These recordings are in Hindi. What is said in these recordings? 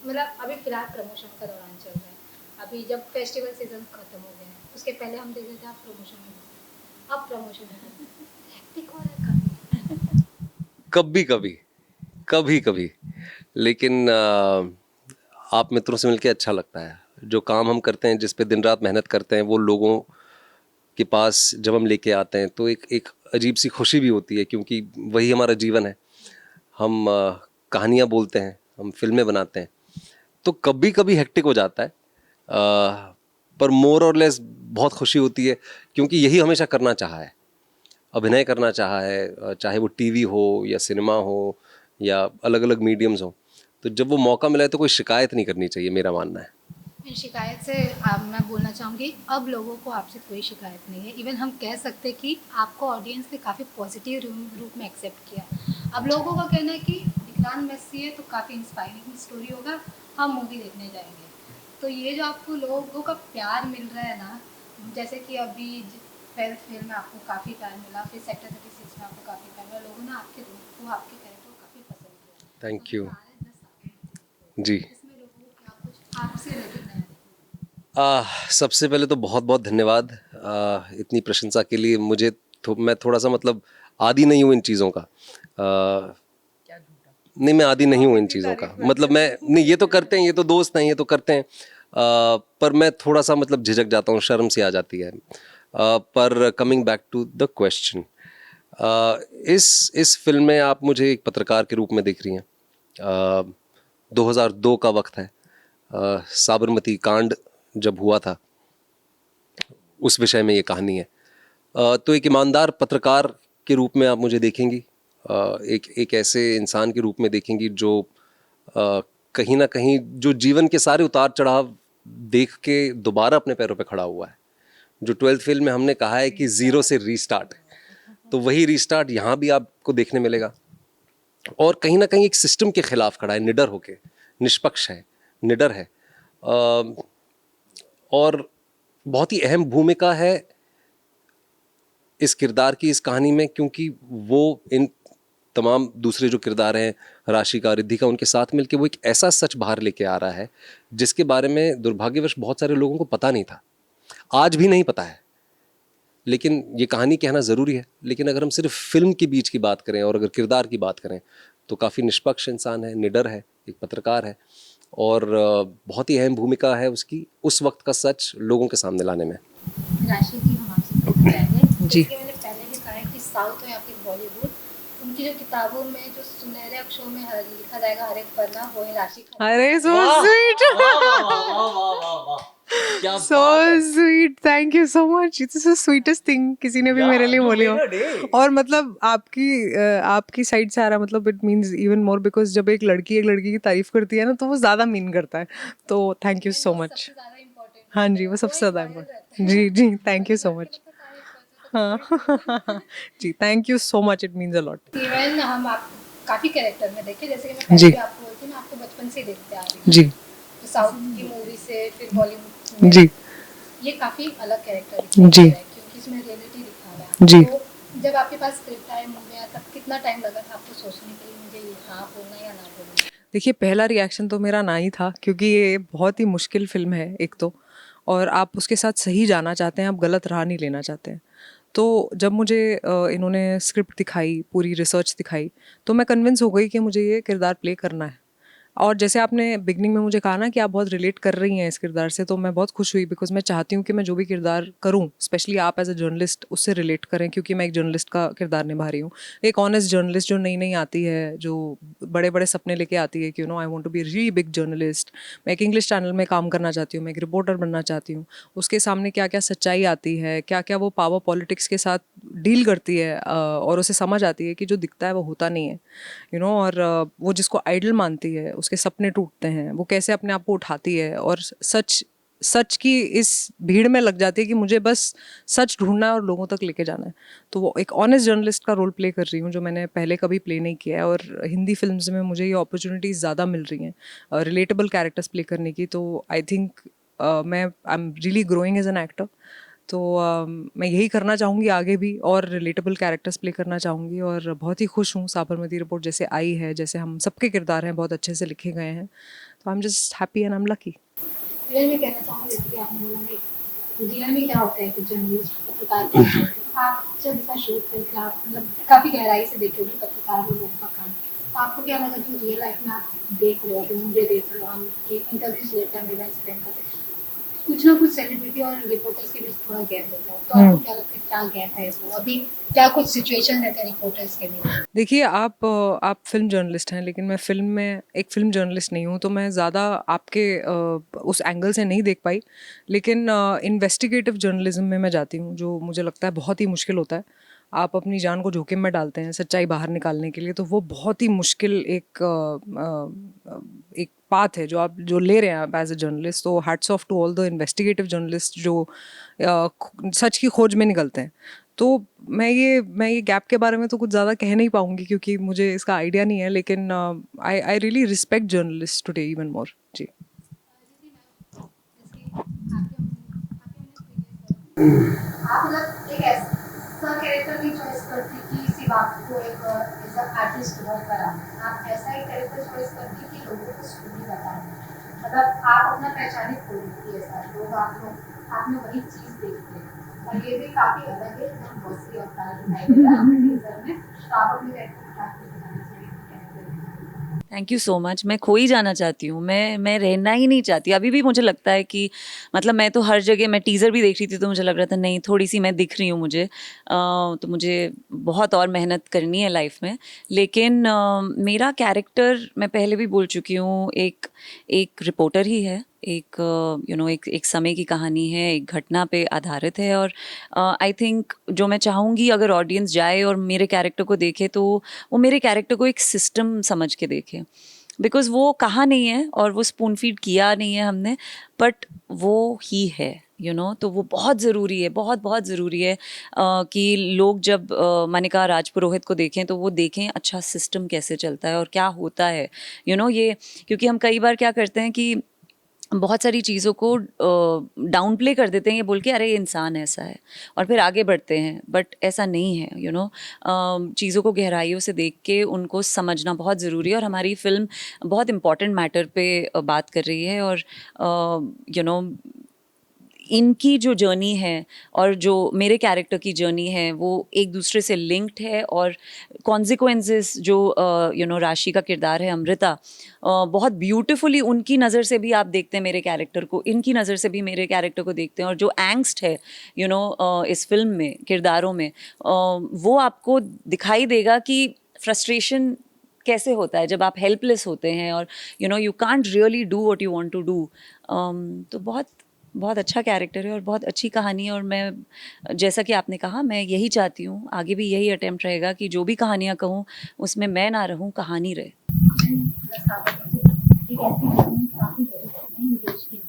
मतलब अभी फिलहाल प्रमोशन का दौरान चल रहा है। अभी जब फेस्टिवल सीजन खत्म हो गया है, उसके पहले हम देख रहे थे आप प्रमोशन में बिजी, अब प्रमोशन में बिजी, हेक्टिक हो रहा है काफी। कभी कभी, कभी कभी, लेकिन आप मित्रों से मिलके अच्छा लगता है। जो काम हम करते हैं, जिस पे दिन रात मेहनत करते हैं, वो लोगों के पास जब हम लेके आते हैं तो एक एक अजीब सी खुशी भी होती है, क्योंकि वही हमारा जीवन है। हम कहानियाँ बोलते हैं, हम फिल्में बनाते हैं, तो कभी कभी हेक्टिक हो जाता है। पर मोर और लेस बहुत खुशी होती है, क्योंकि यही हमेशा करना चाहा है, अभिनय करना चाहा है, चाहे वो टीवी हो या सिनेमा हो या अलग अलग मीडियम्स हो। तो जब वो मौका मिला है तो कोई शिकायत नहीं करनी चाहिए, मेरा मानना है। इन शिकायत से मैं बोलना चाहूँगी, अब लोगों को आपसे कोई शिकायत नहीं है। इवन हम कह सकते हैं कि आपको ऑडियंस ने काफ़ी पॉजिटिव रूप में एक्सेप्ट किया। अब लोगों का कहना है कि विक्रांत मैसी है तो काफ़ी इंस्पायरिंग स्टोरी होगा, हम मूवी देखने जाएंगे। तो ये जो आपको लोगों का प्यार मिल रहा है ना, जैसे कि अभी 12th फेल में आपको काफ़ी प्यार मिला, फिर सेक्टर 36 में आपको काफ़ी प्यार मिला, लोगों ने आपके रूप को, आपके कैरेक्टर को काफ़ी पसंद किया। थैंक अभी यू। आ रहा है 10 जी। आगे, इसमें लोगों को क्या कुछ आपसे रिलेटेड नया सबसे पहले तो बहुत बहुत धन्यवाद इतनी प्रशंसा के लिए। मैं थोड़ा सा मतलब आदी नहीं हूँ इन चीज़ों का। नहीं, मैं आदी नहीं हूँ इन चीज़ों का। मतलब मैं नहीं, ये तो करते हैं, ये तो दोस्त हैं, ये तो करते हैं। पर मैं थोड़ा सा मतलब झिझक जाता हूँ, शर्म सी आ जाती है। पर coming back to the question, इस फिल्म में आप मुझे एक पत्रकार के रूप में देख रही हैं। 2002 का वक्त है, साबरमती कांड जब हुआ था, उस विषय में ये कहानी है। तो एक ईमानदार पत्रकार के रूप में आप मुझे देखेंगी, एक एक ऐसे इंसान के रूप में देखेंगी जो कहीं ना कहीं जो जीवन के सारे उतार चढ़ाव देख के दोबारा अपने पैरों पे खड़ा हुआ है। जो 12th फेल में हमने कहा है कि जीरो से रीस्टार्ट, तो वही रीस्टार्ट यहाँ भी आपको देखने मिलेगा। और कहीं ना कहीं एक सिस्टम के खिलाफ खड़ा है, निडर होके, निष्पक्ष है, निडर है। और बहुत ही अहम भूमिका है इस किरदार की इस कहानी में, क्योंकि वो इन तमाम दूसरे जो किरदार हैं, राशिका, रिद्धिका, उनके साथ मिलके वो एक ऐसा सच बाहर लेके आ रहा है जिसके बारे में दुर्भाग्यवश बहुत सारे लोगों को पता नहीं था, आज भी नहीं पता है। लेकिन ये कहानी कहना ज़रूरी है। लेकिन अगर हम सिर्फ फिल्म के बीच की बात करें और अगर किरदार की बात करें, तो काफ़ी निष्पक्ष इंसान है, निडर है, एक पत्रकार है, और बहुत ही अहम भूमिका है उसकी उस वक्त का सच लोगों के सामने लाने में। राशि की हम आपसे पूछना चाहेंगे, जी। जैसे कि मैंने पहले भी कहा है कि साउथ में या फिर बॉलीवुड, उनकी जो किताबों में जो सुनहरे अक्षरों में लिखा जाएगा हर एक पन्ना, वो है राशि अरे खन्ना। सो स्वीट, क्या सो बात है। Sweet, thank you so much. It's the sweetest thing किसी ने भी मेरे लिए बोली हो। और मतलब आपकी साइड से आ रहा, मतलब it means even more, because जब एक लड़की की तारीफ करती है ना, तो वो ज्यादा मीन करता है। तो थैंक यू इवन सो वो मच। सबसे ज्यादा इम्पोर्टेंट हाँ होता जी, है, वो वो सबसे एक ज्यादा लॉयल रहता इम्पोर्टेंट। है। जी जी, अगर थैंक यू हम सो लड़के मच। लोग का तारीफ करते तो फिर कोई हाँ जी, thank you so much, it means a lot. Even हम आप काफी कैरेक्टर में देखे, जैसे कि मैं पहले जी भी आपको बोलती हूँ, मैं आपको बचपन से ही देखते आ रही हूँ, जी तो साउथ की मूवी से फिर बॉलीवुड में जी ये काफ़ी अलग कैरेक्टर दिखाई दे जी रहा है, क्योंकि इसमें रियलिटी दिखा रहा है। जी। तो जब आपके पास स्क्रिप्ट आया मूवी आया, तब कितना टाइम लगा था आपको सोचने के लिए मुझे ये हाँ बोलना या ना बोलना? देखिए, पहला रिएक्शन तो मेरा ना ही था, क्योंकि ये बहुत ही मुश्किल फिल्म है एक तो, और आप उसके साथ सही जाना चाहते हैं, आप गलत राह नहीं लेना चाहते हैं। तो जब मुझे इन्होंने स्क्रिप्ट दिखाई, पूरी रिसर्च दिखाई, तो मैं कन्विंस हो गई कि मुझे ये किरदार प्ले करना है। और जैसे आपने बिगनिंग में मुझे कहा ना कि आप बहुत रिलेट कर रही हैं इस किरदार से, तो मैं बहुत खुश हुई, बिकॉज मैं चाहती हूँ कि मैं जो भी किरदार करूँ, स्पेशली आप एज अ जर्नलिस्ट उससे रिलेट करें, क्योंकि मैं एक जर्नलिस्ट का किरदार निभा रही हूँ। एक ऑनेस्ट जर्नलिस्ट जो नई नई आती है, जो बड़े बड़े सपने लेके आती है कि I want to be really big journalist, मैं एक इंग्लिश चैनल में काम करना चाहती हूँ, मैं एक रिपोर्टर बनना चाहती हूँ। उसके सामने क्या क्या सच्चाई आती है, क्या क्या वो पावर पॉलिटिक्स के साथ डील करती है, और उसे समझ आती है कि जो दिखता है वो होता नहीं है, और वो जिसको आइडल मानती है उसके सपने टूटते हैं, वो कैसे अपने आप को उठाती है और सच सच की इस भीड़ में लग जाती है कि मुझे बस सच ढूंढना है और लोगों तक लेके जाना है। तो वो एक ऑनेस्ट जर्नलिस्ट का रोल प्ले कर रही हूँ, जो मैंने पहले कभी प्ले नहीं किया है, और हिंदी फिल्म्स में मुझे ये अपॉर्चुनिटीज़ ज़्यादा मिल रही हैं रिलेटेबल कैरेक्टर्स प्ले करने की। तो आई थिंक मैं I am really growing as an actor. तो मैं यही करना चाहूँगी आगे भी, और रिलेटेबल कैरेक्टर्स प्ले करना चाहूँगी, और बहुत ही खुश हूँ साबरमती रिपोर्ट जैसे आई है, जैसे हम सबके किरदार हैं बहुत अच्छे से लिखे गए हैं। तो I am just happy and I am lucky. Real में कहना चाहूँगी, जैसे कि आपने बोला मैं रियल में क्या होता है कि जर्नलिस्ट पत्रकार क्या होता है, तो आप जब इसका शूट करके आप मतलब काफ़ी गहराई से देखोगे पत्रकार और लोगों का काम, तो आपको क्या लगा जो रियल लाइफ में आप देख रहे हो, अभी मुझे देख रहे हो, हम इंटरव्यूज लेते हैं, इवेंट्स अटेंड करते हैं, कुछ ना कुछ सेलिब्रिटी और रिपोर्टर्स के बीच थोड़ा गैप होता है, तो आपको क्या लगता है क्या गैप है इसको अभी, क्या कुछ सिचुएशन रहते हैं रिपोर्टर्स के बीच? देखिए आप फिल्म जर्नलिस्ट हैं, लेकिन मैं फ़िल्म में एक फ़िल्म जर्नलिस्ट नहीं हूँ, तो मैं ज़्यादा आपके उस एंगल से नहीं देख पाई। लेकिन इन्वेस्टिगेटिव जर्नलिज़्म में मैं जाती हूँ, जो मुझे लगता है बहुत ही मुश्किल होता है। आप अपनी जान को जोखिम में डालते हैं सच्चाई बाहर निकालने के लिए, तो वो बहुत ही मुश्किल एक पाथ है जो आप जो ले रहे हैं आप एज अ जर्नलिस्ट। तो hats off to all the investigative journalist जो सच की खोज में निकलते हैं। तो मैं ये गैप के बारे में तो कुछ ज़्यादा कह नहीं पाऊँगी, क्योंकि मुझे इसका आइडिया नहीं है, लेकिन I really respect journalist today even more. जी। आप मतलब एक ऐसा कैरेक्टर की चॉइस करती कि सिर्फ आपको एक एज अ आर्टिस्ट वर्क करा, आप ऐसा एक कैरेक्टर चॉइस करती कि लोगों को स्टोरी बताना, मतलब आप अपना पहचान ही खो देती है, ऐसा लोग आप में वही चीज़ देखते हैं, और ये भी काफ़ी अलग है, एकदम बॉसी अवतार दिखाई दे रहा है आपके टीजर में, तो आप अपने कैरेक्टर को क्या बताना चाहिए character? Thank you so much. मैं खो ही जाना चाहती हूँ, मैं रहना ही नहीं चाहती। अभी भी मुझे लगता है कि मतलब मैं तो हर जगह, मैं टीज़र भी देख रही थी तो मुझे लग रहा था नहीं, थोड़ी सी मैं दिख रही हूँ मुझे, तो मुझे बहुत और मेहनत करनी है लाइफ में। लेकिन मेरा कैरेक्टर, मैं पहले भी बोल चुकी हूँ, एक एक रिपोर्टर ही है, एक एक समय की कहानी है, एक घटना पे आधारित है। और आई थिंक जो मैं चाहूँगी अगर ऑडियंस जाए और मेरे कैरेक्टर को देखे, तो वो मेरे कैरेक्टर को एक सिस्टम समझ के देखे। बिकॉज़ वो कहा नहीं है और वो स्पून फीड किया नहीं है हमने, बट वो ही है, तो वो बहुत ज़रूरी है, बहुत बहुत ज़रूरी है कि लोग जब मानिका राजपुरोहित को देखें तो वो देखें अच्छा सिस्टम कैसे चलता है और क्या होता है, ये। क्योंकि हम कई बार क्या करते हैं कि बहुत सारी चीज़ों को डाउन प्ले कर देते हैं, ये बोल के अरे ये इंसान ऐसा है, और फिर आगे बढ़ते हैं। बट ऐसा नहीं है, चीज़ों को गहराइयों से देख के उनको समझना बहुत ज़रूरी है। और हमारी फिल्म बहुत इम्पॉर्टेंट मैटर पे बात कर रही है, और इनकी जो जर्नी है और जो मेरे कैरेक्टर की जर्नी है वो एक दूसरे से लिंक्ड है। और कॉन्सिक्वेंसेस जो राशि का किरदार है अमृता, बहुत ब्यूटीफुली उनकी नज़र से भी आप देखते हैं मेरे कैरेक्टर को, इनकी नज़र से भी मेरे कैरेक्टर को देखते हैं। और जो एंग्स्ट है इस फिल्म में किरदारों में, वो आपको दिखाई देगा कि फ्रस्ट्रेशन कैसे होता है जब आप हेल्पलेस होते हैं और you can't really do what you want to do. तो बहुत बहुत अच्छा कैरेक्टर है और बहुत अच्छी कहानी है। और मैं, जैसा कि आपने कहा, मैं यही चाहती हूँ, आगे भी यही अटेम्प्ट रहेगा कि जो भी कहानियाँ कहूँ उसमें मैं ना रहूँ, कहानी रहे। एक ऐसी मूवी काफ़ी बड़ी फिल्म है विदेश की,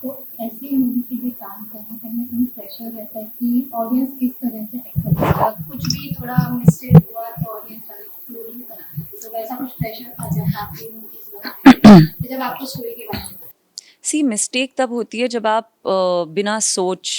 तो ऐसी मूवी के लिए काम करना कहीं ना कहीं प्रेशर रहता है कि ऑडियंस किस तरह से एक्सेप्ट करेगा, कुछ भी थोड़ा मिस्टेक हुआ तो ऑडियंस स्टोरी नहीं बना, तो वैसा कुछ प्रेशर था जब आपकी मूवीज बनाते जब आपको स्टोरी के बारे में? सी मिस्टेक तब होती है जब आप बिना सोच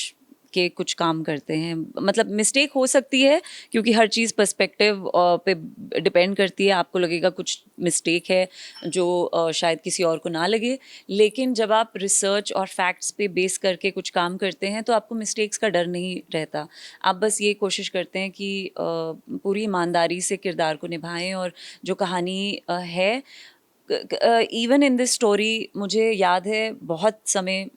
के कुछ काम करते हैं। मतलब मिस्टेक हो सकती है क्योंकि हर चीज़ पर्सपेक्टिव पे डिपेंड करती है। आपको लगेगा कुछ मिस्टेक है जो शायद किसी और को ना लगे, लेकिन जब आप रिसर्च और फैक्ट्स पे बेस करके कुछ काम करते हैं तो आपको मिस्टेक्स का डर नहीं रहता। आप बस ये कोशिश करते हैं कि पूरी ईमानदारी से किरदार को निभाएं। और जो कहानी है, इवन इन दिस स्टोरी, मुझे याद है बहुत समय,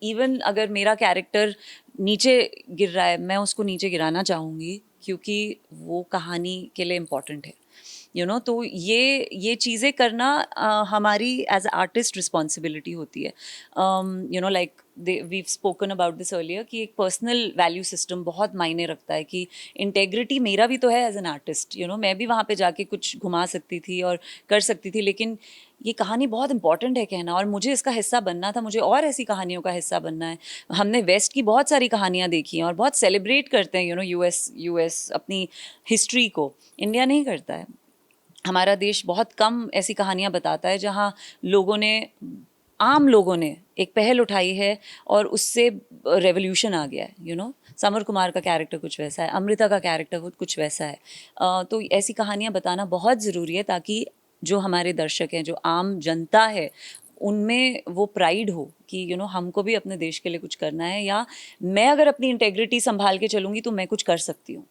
इवन अगर मेरा कैरेक्टर नीचे गिर रहा है, मैं उसको नीचे गिराना चाहूँगी क्योंकि वो कहानी के लिए इम्पॉर्टेंट है। तो ये चीज़ें करना हमारी एज आर्टिस्ट रिस्पॉन्सिबिलिटी होती है। Like we've spoken about this earlier कि एक पर्सनल वैल्यू सिस्टम बहुत मायने रखता है कि इंटेग्रिटी मेरा भी तो है एज एन आर्टिस्ट। मैं भी वहाँ पे जाके कुछ घुमा सकती थी और कर सकती थी, लेकिन ये कहानी बहुत इंपॉर्टेंट है कहना, और मुझे इसका हिस्सा बनना था, मुझे और ऐसी कहानियों का हिस्सा बनना है। हमने वेस्ट की बहुत सारी कहानियाँ देखी हैं और बहुत सेलिब्रेट करते हैं यूएस अपनी हिस्ट्री को, इंडिया नहीं करता है। हमारा देश बहुत कम ऐसी कहानियाँ बताता है जहाँ आम लोगों ने एक पहल उठाई है और उससे रेवोल्यूशन आ गया है। समर कुमार का कैरेक्टर कुछ वैसा है, अमृता का कैरेक्टर कुछ वैसा है। तो ऐसी कहानियाँ बताना बहुत ज़रूरी है ताकि जो हमारे दर्शक हैं, जो आम जनता है, उनमें वो प्राइड हो कि हमको भी अपने देश के लिए कुछ करना है, या मैं अगर अपनी इंटेग्रिटी संभाल के चलूँगी तो मैं कुछ कर सकती हूँ।